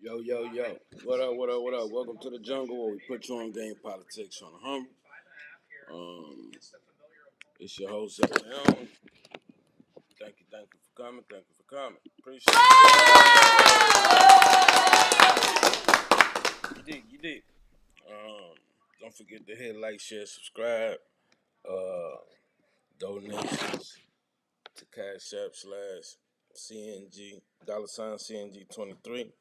Yo, yo, yo. What up, what up, what up? Welcome to the jungle where we put you on game politics on the humble. It's your host, Leon. Thank you for coming. Thank you for coming. Appreciate it. You dig. Don't forget to hit like, share, subscribe. Donations to Cash App /CNG, $CNG23.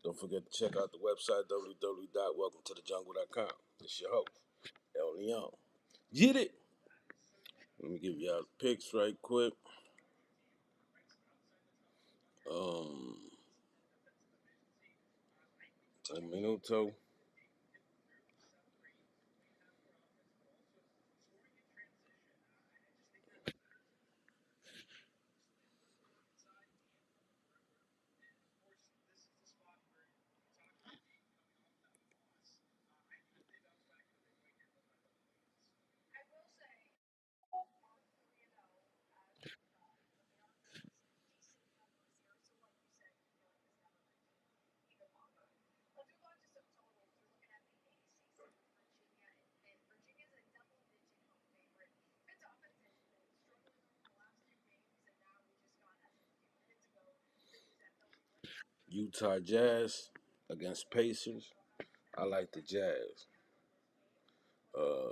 Don't forget to check out the website, www.welcometothejungle.com. It's your host, El Leon. Get it! Let me give y'all the picks right quick. Un minuto. Utah Jazz against Pacers. I like the Jazz. Uh,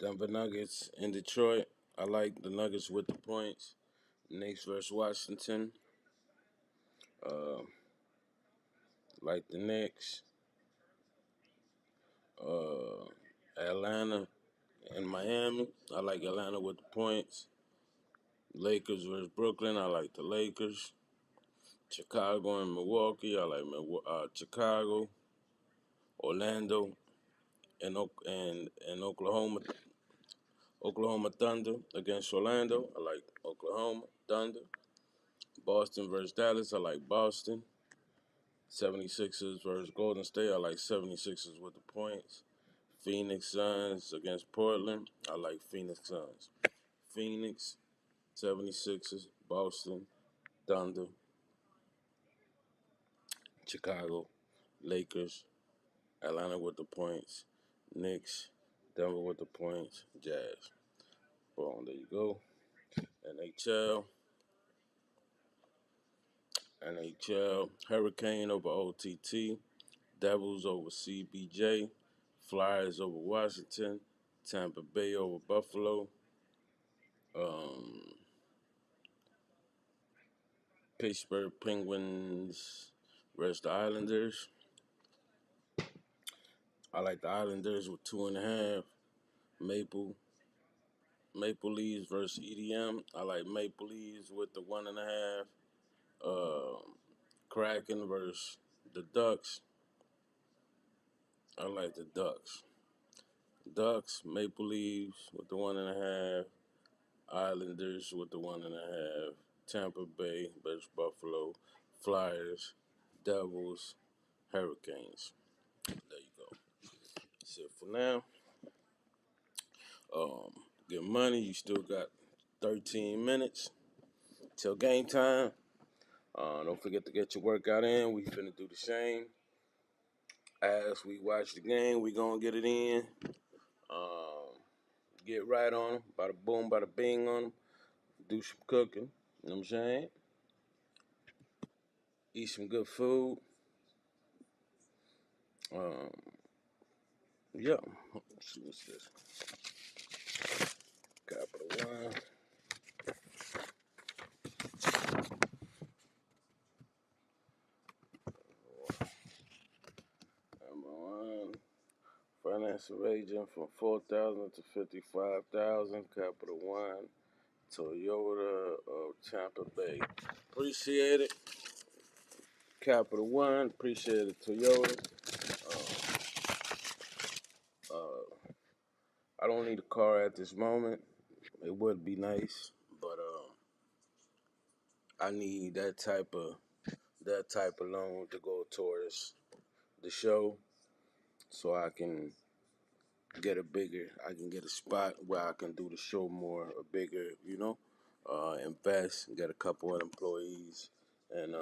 Denver Nuggets in Detroit. I like the Nuggets with the points. Knicks versus Washington. Uh, like the Knicks. Atlanta and Miami. I like Atlanta with the points. Lakers versus Brooklyn. I like the Lakers. Chicago and Milwaukee. I like Chicago. Orlando and Oklahoma Thunder against Orlando. I like Oklahoma Thunder. Boston versus Dallas. I like Boston. 76ers versus Golden State. I like 76ers with the points. Phoenix Suns against Portland. I like Phoenix Suns. Phoenix, 76ers, Boston, Thunder, Chicago, Lakers, Atlanta with the points, Knicks, Denver with the points, Jazz. Boom, there you go. NHL, Hurricane over OTT, Devils over CBJ, Flyers over Washington, Tampa Bay over Buffalo, um, Pittsburgh Penguins versus the Islanders. I like the Islanders with 2.5. Maple Leafs versus EDM. I like Maple Leafs with the 1.5. Kraken versus the Ducks. I like the Ducks. Ducks, Maple Leafs with the 1.5. Islanders with the 1.5. Tampa Bay versus Buffalo. Flyers, Devils, Hurricanes. There you go. That's it for now. Get money. You still got 13 minutes till game time. Don't forget to get your workout in. We finna do the same. As we watch the game, we gonna get it in. Um, get right on them. Bada boom, bada bing on them. Do some cooking. You know what I'm saying? Eat some good food. Um, yeah. Let's see what's this. Capital One. Number one. Financial agent from 4,000 to 55,000. Capital One. Toyota of Tampa Bay. Appreciate it. Capital One. Appreciate it, Toyota. I don't need a car at this moment. It would be nice, but I need that type of loan to go towards the show, so I can get a spot where I can do the show more, bigger, invest, get a couple of employees, and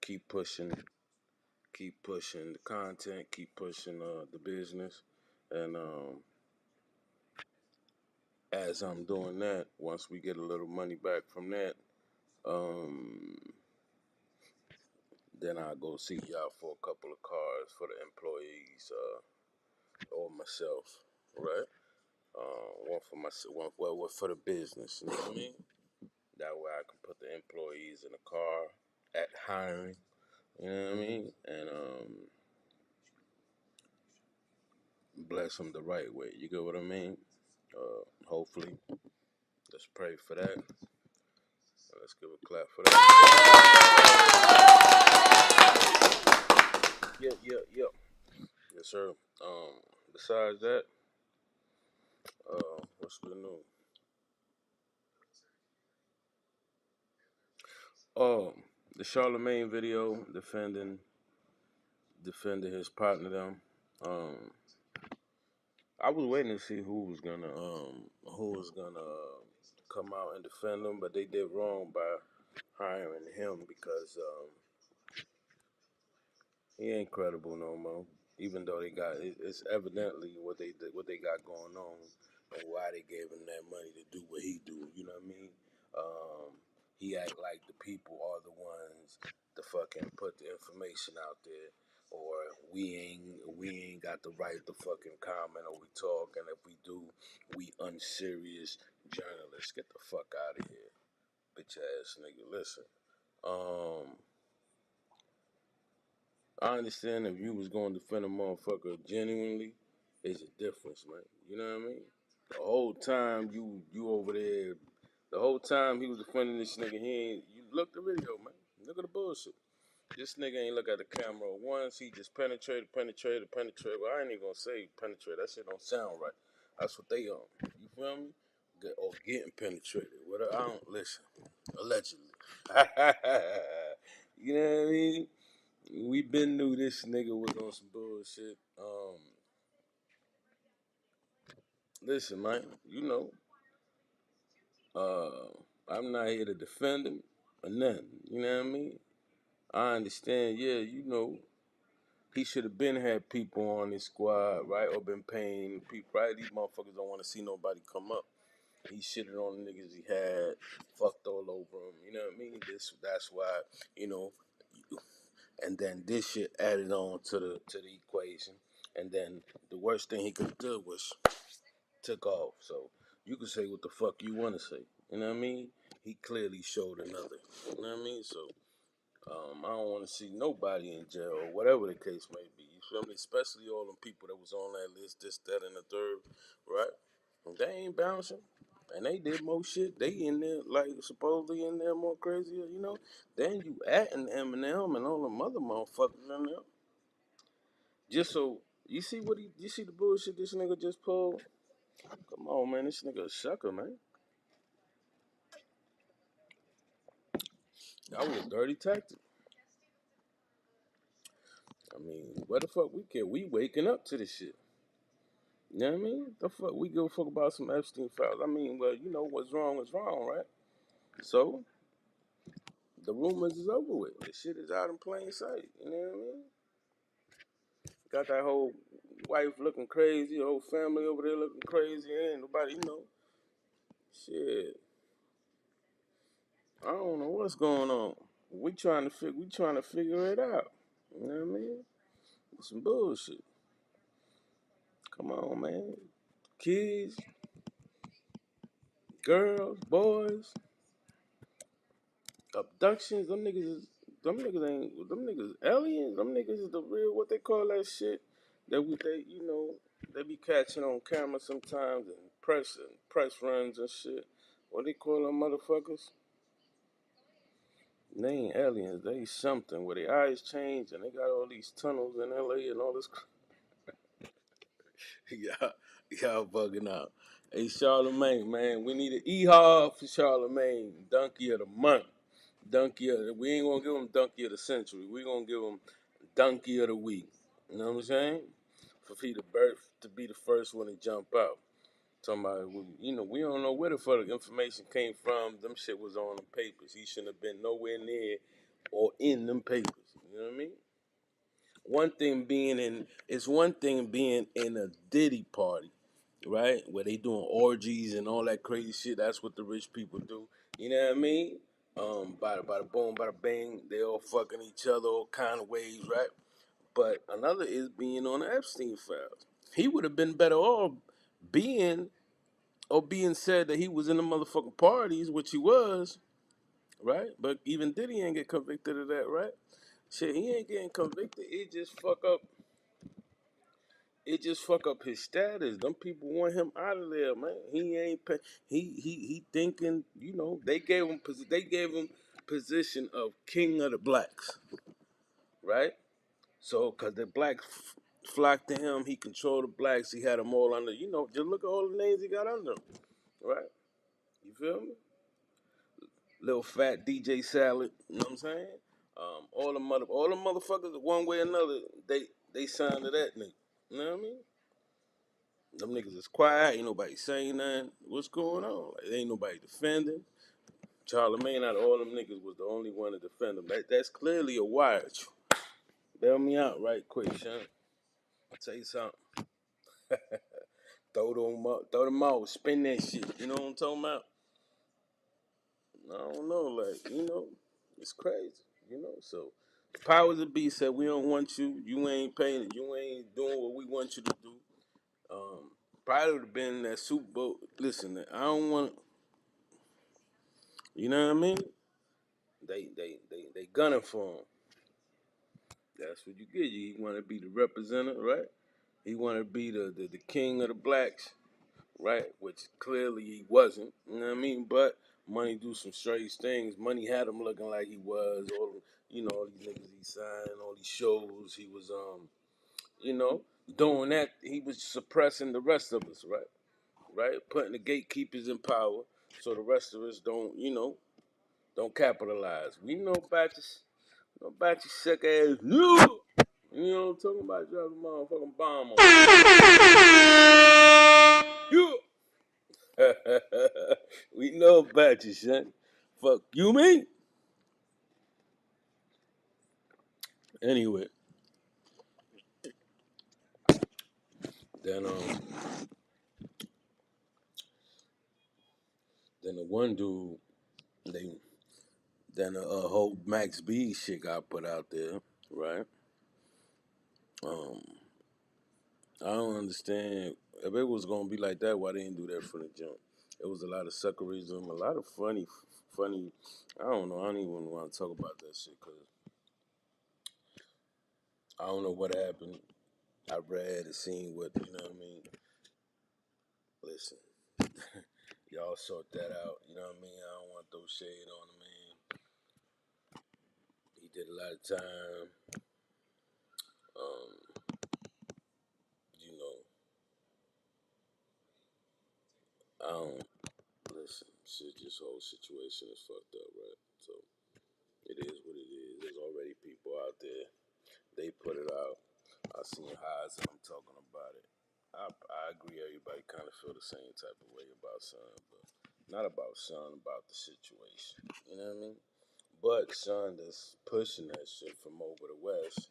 keep pushing the content, keep pushing the business, and as I'm doing that, once we get a little money back from that, um, then I'll go see y'all for a couple of cars for the employees or myself, right? One for myself, one for the business. You know what I mean? That way I can put the employees in the car at hiring. You know what I mean? And bless them the right way. You get what I mean? Hopefully, let's pray for that. Let's give a clap for that. Yeah. Yes, sir. Besides that, what's the new? Oh, the Charlemagne video defending his partner them. Um, I was waiting to see who was gonna come out and defend him, but they did wrong by hiring him because he ain't credible no more. Even though it's evidently what they got going on, and why they gave him that money to do what he do. You know what I mean? Um, he act like the people are the ones to fucking put the information out there, or we ain't got the right to fucking comment or we talk, and if we do, we unserious journalists. Get the fuck out of here, bitch ass nigga. Listen, um. I understand if you was going to defend a motherfucker genuinely, it's a difference, man. You know what I mean? The whole time you over there, the whole time he was defending this nigga, he ain't. You look the video, man. Look at the bullshit. This nigga ain't look at the camera once. He just penetrated. Well, I ain't even gonna say penetrate. That shit don't sound right. That's what they on. You feel me? Or getting penetrated. What I don't listen. Allegedly. You know what I mean? We been knew this nigga was on some bullshit. Listen, man, you know, I'm not here to defend him or nothing. You know what I mean? I understand, yeah, you know, he should have been had people on his squad, right? Or been paying people, right? These motherfuckers don't want to see nobody come up. He shitted on the niggas he had, fucked all over him. You know what I mean? That's why, you know, and then this shit added on to the equation. And then the worst thing he could do was took off. So you can say what the fuck you want to say. You know what I mean? He clearly showed another. You know what I mean? So I don't want to see nobody in jail or whatever the case may be. You feel me? Especially all them people that was on that list, this, that, and the third, right? They ain't bouncing. And they did more shit. They in there, like, supposedly in there more crazier, you know? Then you adding Eminem and all them other motherfuckers in there. Just so, you see the bullshit this nigga just pulled? Come on, man. This nigga a sucker, man. That was a dirty tactic. I mean, what the fuck we care? We waking up to this shit. You know what I mean? The fuck we give a fuck about some Epstein files. I mean, well, you know what's wrong, right? So the rumors is over with. The shit is out in plain sight. You know what I mean? Got that whole wife looking crazy, whole family over there looking crazy. Ain't nobody, you know. Shit. I don't know what's going on. We trying to figure it out. You know what I mean? It's some bullshit. Come on, man. Kids, girls, boys, abductions. Them niggas aliens. Them niggas is the real what they call that shit that they be catching on camera sometimes and press runs and shit. What they call them motherfuckers? They ain't aliens. They something where their eyes change and they got all these tunnels in LA and all this. Y'all bugging out. Hey, Charlemagne, man, we need an E-Hog for Charlemagne. Donkey of the month. We ain't gonna give him Donkey of the century. We gonna give him Donkey of the week. You know what I'm saying? For he to be the first one to jump out. Talking about, we don't know where the fuck the information came from. Them shit was on the papers. He shouldn't have been nowhere near or in them papers. You know what I mean? One thing being in it's one thing being in a Diddy party, right? Where they doing orgies and all that crazy shit. That's what the rich people do. You know what I mean? Bada boom, bada bang. They all fucking each other all kind of ways, right? But another is being on the Epstein files. He would have been better off being being said that he was in the motherfucking parties, which he was, right? But even Diddy ain't get convicted of that, right? Shit, he ain't getting convicted. It just fuck up his status. Them people want him out of there, man. He ain't pay, he thinking, they gave him position of king of the blacks, right? So cause the blacks flocked to him, he controlled the blacks, he had them all under, just look at all the names he got under him, right? You feel me? Little fat DJ Salad, you know what I'm saying? All the motherfuckers one way or another, they signed to that nigga. You know what I mean? Them niggas is quiet, ain't nobody saying nothing. What's going on? Like, ain't nobody defending. Charlamagne out of all them niggas was the only one to defend him. That's clearly a wire. Bail me out right quick, Sean. I'll tell you something. Throw them out, spin that shit. You know what I'm talking about? I don't know, it's crazy, So, the powers that be said, we don't want you. You ain't paying it. You ain't doing what we want you to do. Um, Probably would have been that Super Bowl. Listen, I don't want. You know what I mean? They gunning for him. That's what you get. You want to be the representative, right? He want to be the king of the blacks, right? Which clearly he wasn't. You know what I mean? But money do some strange things. Money had him looking like he was. All these niggas he signed, all these shows. He was, you know, doing that. He was suppressing the rest of us, right? Right? Putting the gatekeepers in power so the rest of us don't capitalize. We know about this. Know about your sick ass. You. You know what I'm talking about? Drop a motherfucking bomb on you. We know about you, son. Fuck you, me. Anyway, then then the one dude, they then a whole Max B shit got put out there, right? Um, I don't understand if it was gonna be like that. Why they didn't do that from the jump? It was a lot of suckerism, a lot of funny. I don't know. I don't even want to talk about that shit because I don't know what happened. I read and seen what you know what I mean. Listen, y'all sort that out. You know what I mean. I don't want to throw shade on the man. He did a lot of time. Um, you know, I don't listen. Shit, this whole situation is fucked up, right? So it is what it is. There's already people out there. They put it out. I seen highs and I'm talking about it. I agree. Everybody kind of feel the same type of way about Son, but not about Son, about the situation. You know what I mean? But Son that's pushing that shit from over the West,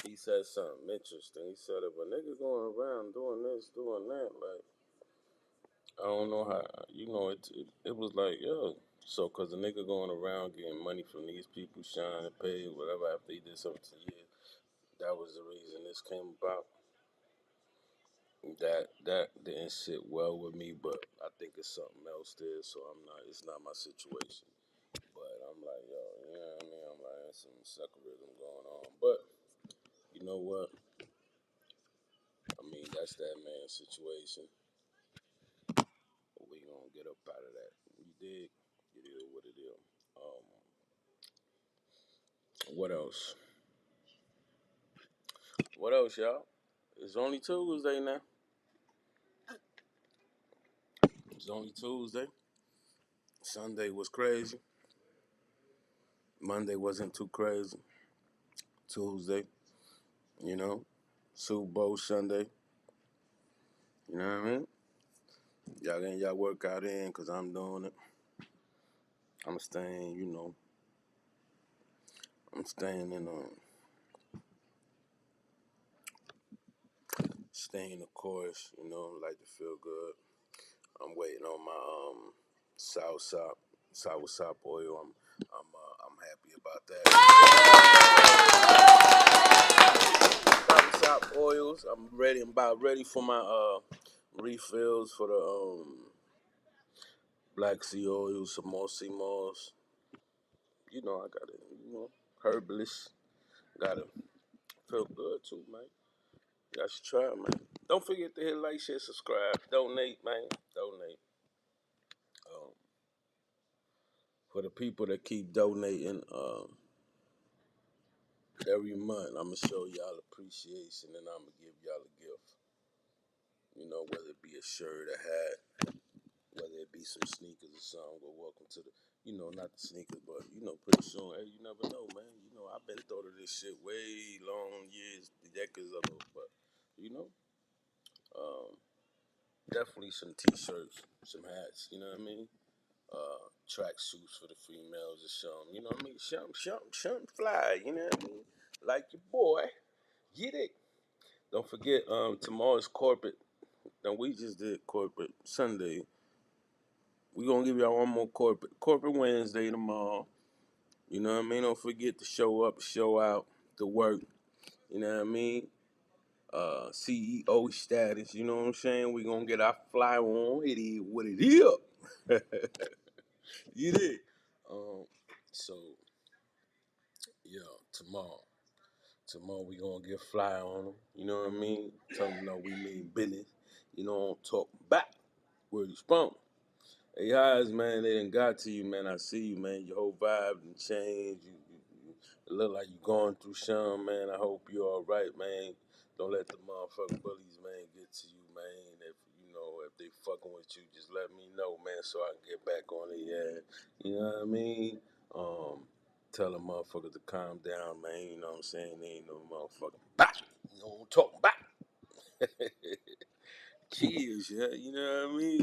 he said something interesting. He said if a nigga going around doing this, doing that, like I don't know how. It was like yo. So, cause the nigga going around getting money from these people, shine and pay whatever after he did something to you, that was the reason this came about. That didn't sit well with me, but I think it's something else there. So I'm not. It's not my situation. But I'm like, yo, you know what I mean? I'm like, there's some suckerism going on. But you know what? I mean, that's that man's situation. But we gonna get up out of that. You dig? It is what it is. What else? What else, y'all? It's only Tuesday now. It's only Tuesday. Sunday was crazy. Monday wasn't too crazy. Tuesday, you know, Super Bowl Sunday. You know what I mean? Y'all getting y'all workout in because I'm doing it. I'm staying, I'm staying the course. Like to feel good. I'm waiting on my south sop oil. I'm happy about that. South sop oils. I'm ready. I'm about ready for my refills for the black sea oil, some more sea moss. I got it. Herbalist. Gotta feel good too, man. Y'all should try, man. Don't forget to hit like, share, subscribe, donate, man. Donate. Um, for the people that keep donating every month, I'm gonna show y'all appreciation, and I'm gonna give y'all a gift. Whether it be a shirt, a hat, whether it be some sneakers or something. Go welcome to the, not the sneakers, but pretty soon. Hey, you never know, man. I've been thought of this shit way long years, decades ago, but you know, um, definitely some t-shirts, some hats. You know what I mean? Track suits for the females or something. You know what I mean? Something fly. You know what I mean? Like your boy, get it. Don't forget, tomorrow's corporate. Now we just did corporate Sunday. We gonna give y'all one more corporate Wednesday tomorrow. You know what I mean? Don't forget to show up, show out, to work. You know what I mean? CEO status. You know what I'm saying? We gonna get our fly on. It is what it is. You did. Um, so yeah, tomorrow. Tomorrow we gonna get fly on them. You know what I mean? Tell them no, we mean business. Don't talk back. Where you from? Hey, guys, man, they done got to you, man. I see you, man. Your whole vibe done changed. It look like you going through something, man. I hope you all right, man. Don't let the motherfucking bullies, man, get to you, man. If they fucking with you, just let me know, man, so I can get back on it. Yeah, you know what I mean. Um, Tell the motherfuckers to calm down, man. You know what I'm saying? They ain't no motherfucking back. You know what I'm talking about? Cheers, yeah. You know what I mean?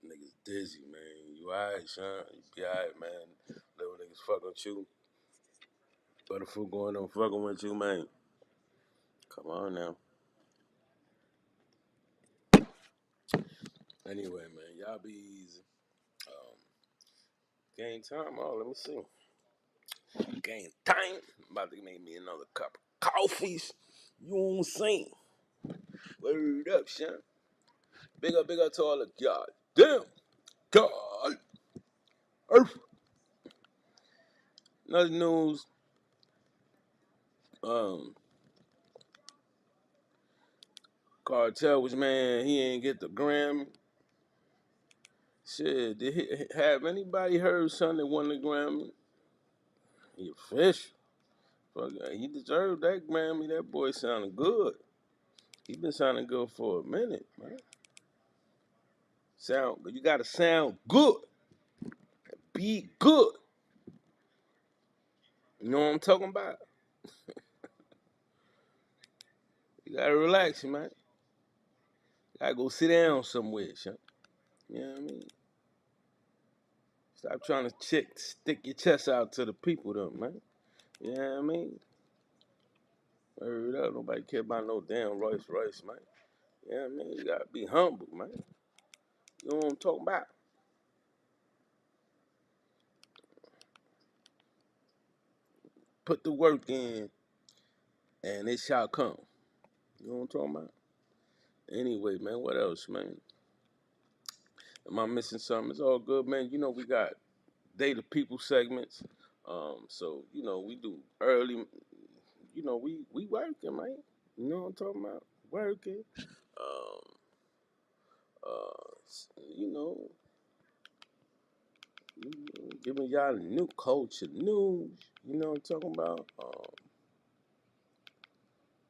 Niggas dizzy, man. You alright, son? You be alright, man. Little niggas fucking with you. Butterfoot going on fucking with you, man. Come on now. Anyway, man, y'all be easy. Um, Game time. Oh, let me see. Game time. About to make me another cup of coffees. You know what I'm saying? Word up, son. Big up to all the God. Damn. God. Earth. Another news. Um, Cartel was, man, he ain't get the Grammy. Shit, did he have anybody heard something that won the Grammy? He official. Fuck, he deserved that Grammy. That boy sounded good. He been sounding good for a minute, man. You gotta sound good. Be good. You know what I'm talking about? You gotta relax, man. You gotta go sit down somewhere, son. You know what I mean? Stop trying to stick your chest out to the people, though, man. You know what I mean? Heard up. Nobody care about no damn Royce Royce, man. You know what I mean? You gotta be humble, man. You know what I'm talking about? Put the work in, and it shall come. You know what I'm talking about? Anyway, man, what else, man? Am I missing something? It's all good, man. We got Data People segments. We do early. We working, man. You know what I'm talking about? Working. Um, you know, giving y'all the new culture news. You know what I'm talking about?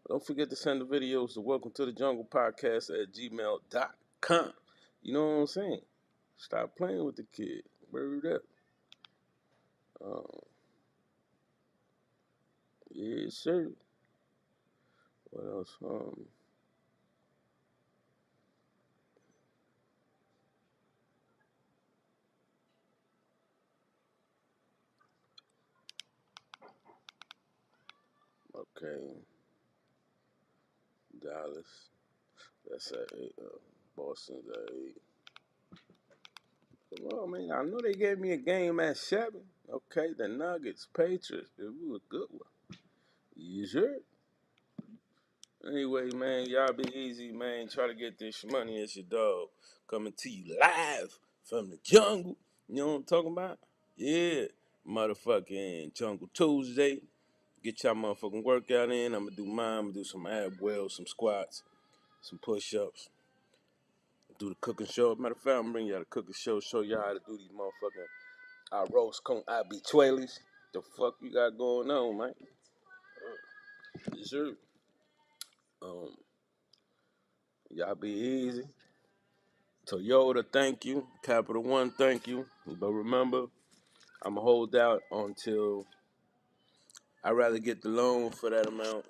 Don't forget to send the videos to Welcome to the Jungle Podcast at gmail.com. You know what I'm saying? Stop playing with the kid. Word up. Um, yes, sir. What else? Okay, Dallas. That's at 8. Boston's at 8. Come on, man. I know they gave me a game at 7. Okay, the Nuggets, Patriots. It was a good one. You sure? Anyway, man, y'all be easy, man. Try to get this money. It's your dog coming to you live from the jungle. You know what I'm talking about? Yeah, motherfucking Jungle Tuesday. Get y'all motherfucking workout in. I'm gonna do mine. I'm gonna do some ab wells, some squats, some push-ups. Do the cooking show. Matter of fact, I'm bringing y'all the cooking show. Show y'all how to do these motherfucking arroz con habichuelas. The fuck you got going on, man? Yes, sir. Um, y'all be easy. Toyota, thank you. Capital One, thank you. But remember, I'ma hold out until I'd rather get the loan for that amount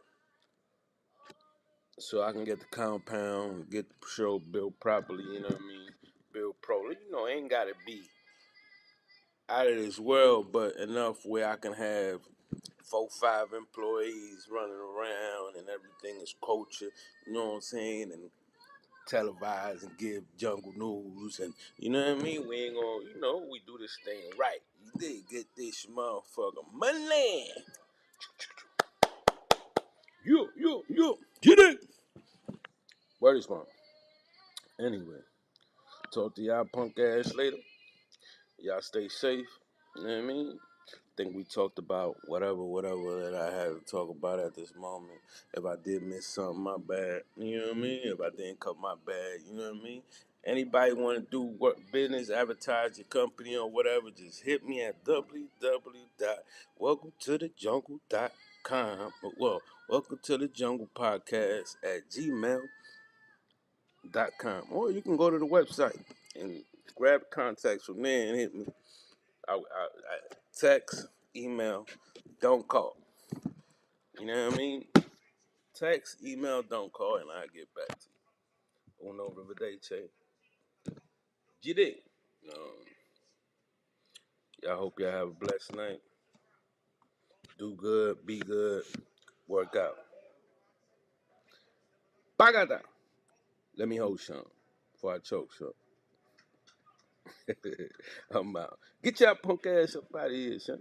so I can get the compound, get the show built properly, you know what I mean? Build pro. You know, ain't gotta be out of this world, but enough where I can have 4, 5 employees running around and everything is culture, you know what I'm saying? And televise and give jungle news and you know what I mean? We ain't gonna, you know, we do this thing right. You did get this motherfucker money. You, get it. Word is mom. Anyway, talk to y'all punk ass later. Y'all stay safe. You know what I mean? Think we talked about whatever that I had to talk about at this moment. If I did miss something, my bad. You know what I mean? If I didn't cut my bad, you know what I mean? Anybody want to do work, business, advertise your company or whatever, just hit me at www.welcometothejungle.com. Well, welcome to the jungle podcast at gmail.com. Or you can go to the website and grab contacts from there and hit me. I text, email, don't call. You know what I mean? Text, email, don't call, and I'll get back to you. Uno Riverdeche. Get it. Y'all hope y'all have a blessed night. Do good, be good, work out. Bagada. Let me hold some before I choke some. I'm out. Get y'all punk ass up out of here, son.